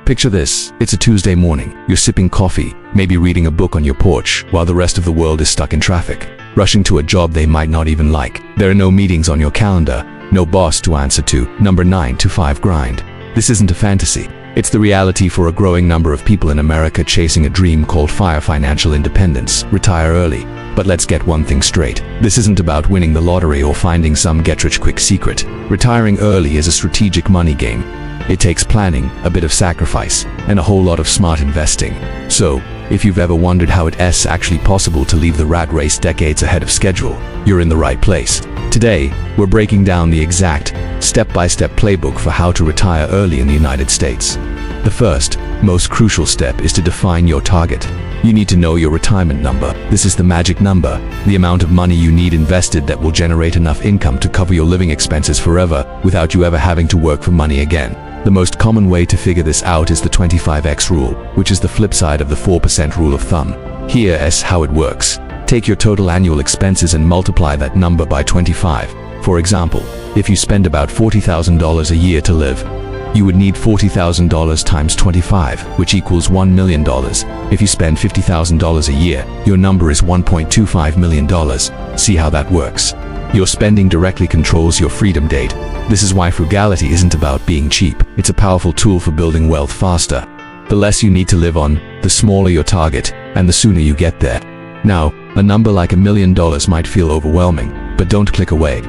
Picture this, it's a Tuesday morning. You're sipping coffee, maybe reading a book on your porch, while the rest of the world is stuck in traffic, rushing to a job they might not even like. There are no meetings on your calendar, no boss to answer to, 9 to 5 grind. This isn't a fantasy. It's the reality for a growing number of people in America chasing a dream called financial independence, retire early. But let's get one thing straight. This isn't about winning the lottery or finding some get-rich-quick secret. Retiring early is a strategic money game. It takes planning, a bit of sacrifice, and a whole lot of smart investing. So, if you've ever wondered how it's actually possible to leave the rat race decades ahead of schedule, you're in the right place. Today, we're breaking down the exact, step-by-step playbook for how to retire early in the United States. The first, most crucial step is to define your target. You need to know your retirement number. This is the magic number, the amount of money you need invested that will generate enough income to cover your living expenses forever without you ever having to work for money again. The most common way to figure this out is the 25x rule, which is the flip side of the 4% rule of thumb. Here's how it works. Take your total annual expenses and multiply that number by 25. For example, if you spend about $40,000 a year to live, you would need $40,000 times 25, which equals $1 million. If you spend $50,000 a year, your number is $1.25 million. See how that works? Your spending directly controls your freedom date. This is why frugality isn't about being cheap. It's a powerful tool for building wealth faster. The less you need to live on, the smaller your target, and the sooner you get there. Now, a number like $1 million might feel overwhelming, but don't click away.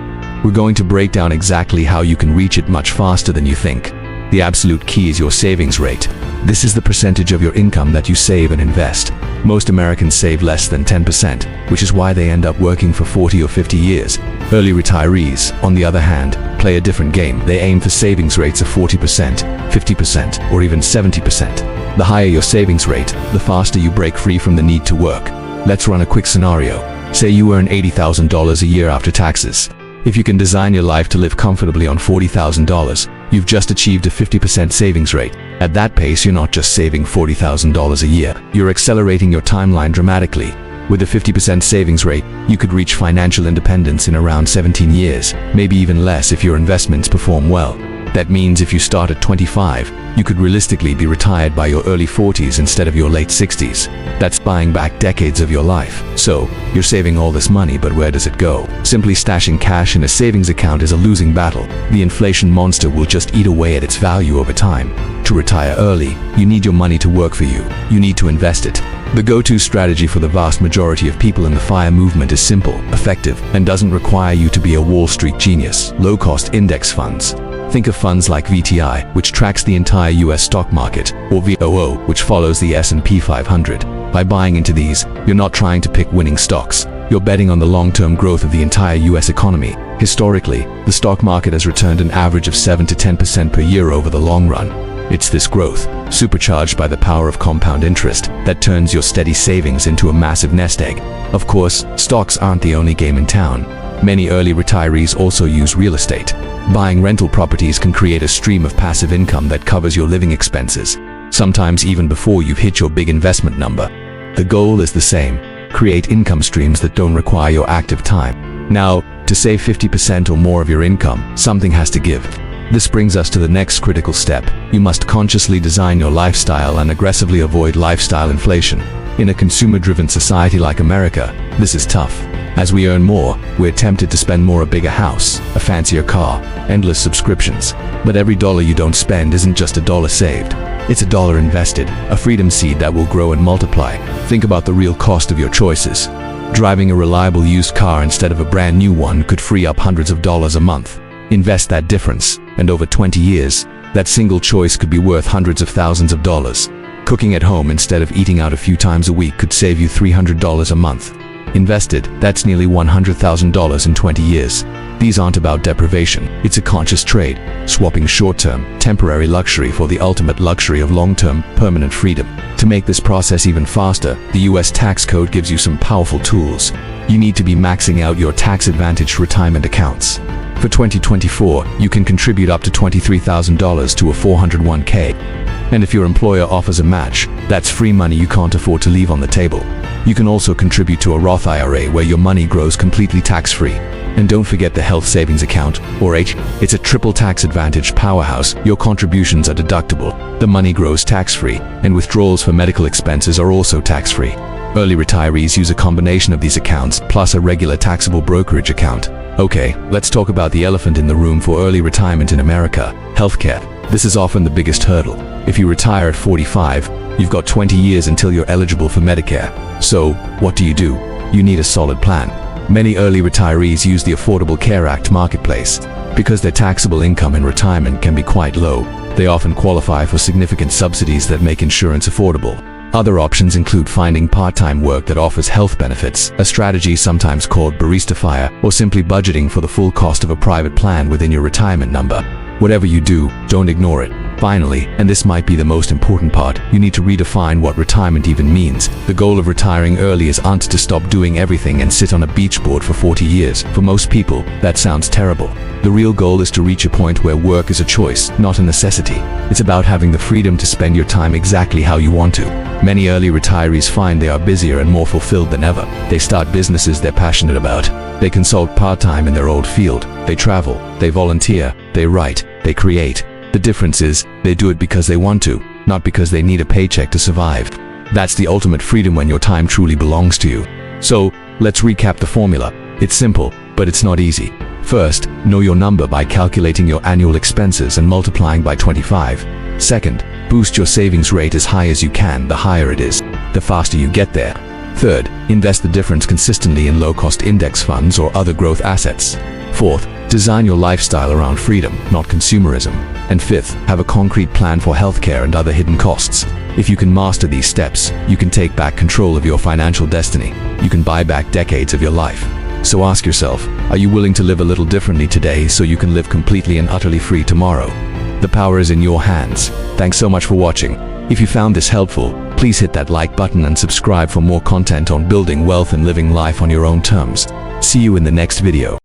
We're going to break down exactly how you can reach it much faster than you think. The absolute key is your savings rate. This is the percentage of your income that you save and invest. Most Americans save less than 10%, which is why they end up working for 40 or 50 years. Early retirees, on the other hand, play a different game. They aim for savings rates of 40%, 50%, or even 70%. The higher your savings rate, the faster you break free from the need to work. Let's run a quick scenario. Say you earn $80,000 a year after taxes. If you can design your life to live comfortably on $40,000, you've just achieved a 50% savings rate. At that pace, you're not just saving $40,000 a year, you're accelerating your timeline dramatically. With a 50% savings rate, you could reach financial independence in around 17 years, maybe even less if your investments perform well. That means if you start at 25, you could realistically be retired by your early 40s instead of your late 60s. That's buying back decades of your life. So, you're saving all this money, but where does it go? Simply stashing cash in a savings account is a losing battle. The inflation monster will just eat away at its value over time. To retire early, you need your money to work for you. You need to invest it. The go-to strategy for the vast majority of people in the FIRE movement is simple, effective, and doesn't require you to be a Wall Street genius. Low-cost index funds. Think of funds like VTI, which tracks the entire US stock market, or VOO, which follows the S&P 500. By buying into these, you're not trying to pick winning stocks. You're betting on the long-term growth of the entire US economy. Historically, the stock market has returned an average of 7 to 10% per year over the long run. It's this growth, supercharged by the power of compound interest, that turns your steady savings into a massive nest egg. Of course, stocks aren't the only game in town. Many early retirees also use real estate. Buying rental properties can create a stream of passive income that covers your living expenses, sometimes even before you've hit your big investment number. The goal is the same: create income streams that don't require your active time. Now, to save 50% or more of your income, something has to give. This brings us to the next critical step. You must consciously design your lifestyle and aggressively avoid lifestyle inflation. In a consumer-driven society like America, this is tough. As we earn more, we're tempted to spend more: a bigger house, a fancier car, endless subscriptions. But every dollar you don't spend isn't just a dollar saved. It's a dollar invested, a freedom seed that will grow and multiply. Think about the real cost of your choices. Driving a reliable used car instead of a brand new one could free up hundreds of dollars a month. Invest that difference, and over 20 years, that single choice could be worth hundreds of thousands of dollars. Cooking at home instead of eating out a few times a week could save you $300 a month. Invested, that's nearly $100,000 in 20 years. These aren't about deprivation, it's a conscious trade, swapping short-term, temporary luxury for the ultimate luxury of long-term, permanent freedom. To make this process even faster, the US tax code gives you some powerful tools. You need to be maxing out your tax-advantaged retirement accounts. For 2024, you can contribute up to $23,000 to a 401k. And if your employer offers a match, that's free money you can't afford to leave on the table. You can also contribute to a Roth IRA where your money grows completely tax-free. And don't forget the health savings account, or H. It's a triple tax advantage powerhouse. Your contributions are deductible, the money grows tax-free, and withdrawals for medical expenses are also tax-free. Early retirees use a combination of these accounts plus a regular taxable brokerage account. Okay, let's talk about the elephant in the room for early retirement in America: healthcare. This is often the biggest hurdle. If you retire at 45, you've got 20 years until you're eligible for Medicare. So, what do? You need a solid plan. Many early retirees use the Affordable Care Act marketplace. Because their taxable income in retirement can be quite low, they often qualify for significant subsidies that make insurance affordable. Other options include finding part-time work that offers health benefits, a strategy sometimes called barista fire, or simply budgeting for the full cost of a private plan within your retirement number. Whatever you do, don't ignore it. Finally, and this might be the most important part, you need to redefine what retirement even means. The goal of retiring early isn't to stop doing everything and sit on a beach board for 40 years. For most people, that sounds terrible. The real goal is to reach a point where work is a choice, not a necessity. It's about having the freedom to spend your time exactly how you want to. Many early retirees find they are busier and more fulfilled than ever. They start businesses they're passionate about. They consult part-time in their old field. They travel. They volunteer. They write. They create. The difference is, they do it because they want to, not because they need a paycheck to survive. That's the ultimate freedom when your time truly belongs to you. So, let's recap the formula. It's simple, but it's not easy. First, know your number by calculating your annual expenses and multiplying by 25. Second, boost your savings rate as high as you can. The higher it is, the faster you get there. Third, invest the difference consistently in low-cost index funds or other growth assets. Fourth, design your lifestyle around freedom, not consumerism. And fifth, have a concrete plan for healthcare and other hidden costs. If you can master these steps, you can take back control of your financial destiny. You can buy back decades of your life. So ask yourself, are you willing to live a little differently today so you can live completely and utterly free tomorrow? The power is in your hands. Thanks so much for watching. If you found this helpful, please hit that like button and subscribe for more content on building wealth and living life on your own terms. See you in the next video.